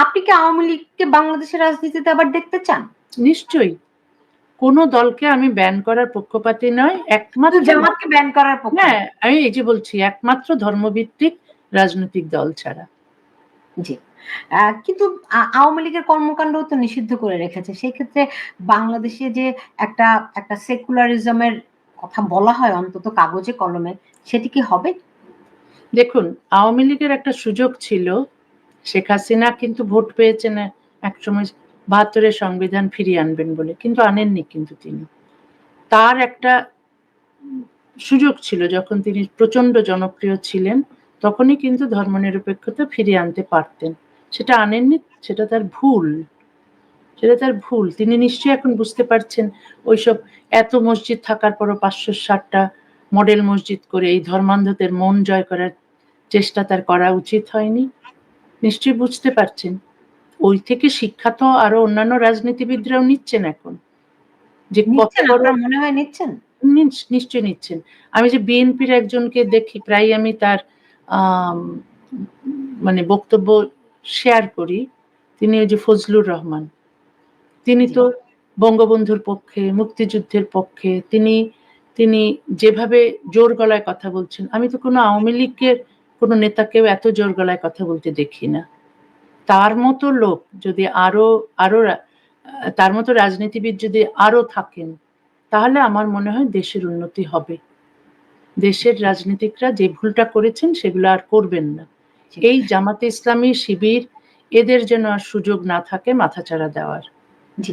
আপনি কি আওয়ামী লীগকে বাংলাদেশের রাজনীতিতে আবার দেখতে চান? নিশ্চয়ই। কোন দলকে আমি ব্যান করার পক্ষপাতী নয়। একমাত্র জামাতকে ব্যান করার পক্ষে? হ্যাঁ, আমি এই যে বলছি একমাত্র ধর্মভিত্তিক রাজনৈতিক দল ছাড়া। জি। কিন্তু আওয়ামী লীগের কর্মকাণ্ডও তো নিষিদ্ধ করে রেখেছে। সেক্ষেত্রে বাংলাদেশে যে একটা একটা সেকুলারিজম এর কথা বলা হয় অন্তত কাগজে কলমে, সেটি কি হবে? দেখুন, আওয়ামী লীগের একটা সুযোগ ছিল। শেখ হাসিনা কিন্তু ভোট পেয়েছেন একসময় ৭২ এর সংবিধান ফিরিয়ে আনবেন বলে। কিন্তু আনেননি কিন্তু তিনি। তার একটা সুযোগ ছিল যখন তিনি প্রচন্ড জনপ্রিয় ছিলেন, তখনই কিন্তু ধর্মনিরপেক্ষতা ফিরিয়ে আনতে পারতেন। সেটা আনেননি, সেটা তার ভুল। সেটা তার ভুল। তিনি নিশ্চয়ই এখন বুঝতে পারছেন ওইসব এত মসজিদ থাকার পরও ৫৬০ টা মডেল মসজিদ করে এই ধর্মান্ধদের মন জয় করার চেষ্টা তার করা উচিত হয়নি। নিশ্চয়ই বুঝতে পারছেন। ওই থেকে শিক্ষা তো আরো অন্যান্য রাজনীতিবিদরাও নিচ্ছেন এখন। যে কত নিচ্ছেন? বড় আপনার মনে হয় নিচ্ছেন? নিশ্চয়ই নিচ্ছেন। আমি যে বিএনপির একজনকে দেখি প্রায়ই আমি তার আম মানে বক্তব্য শেয়ার করি। তিনি ওই যে ফজলুর রহমান। তিনি জি। তো বঙ্গবন্ধুর পক্ষে, মুক্তিযুদ্ধের পক্ষে। তিনি তিনি যেভাবে জোর গলায় কথা বলছেন, আমি তো কোনো আওয়ামী লীগের কোনো নেতাকেও এত জোর গলায় কথা বলতে দেখি না। তার মতো লোক যদি আরো তার মতো রাজনীতিবিদ যদি আরো থাকেন, তাহলে আমার মনে হয় দেশের উন্নতি হবে। দেশের রাজনীতিকরা যে ভুলটা করেছেন সেগুলো আর করবেন না। জি। এই জামাতে ইসলামী, শিবির এদের যেন আর সুযোগ না থাকে মাথাচাড়া দেওয়ার। জি।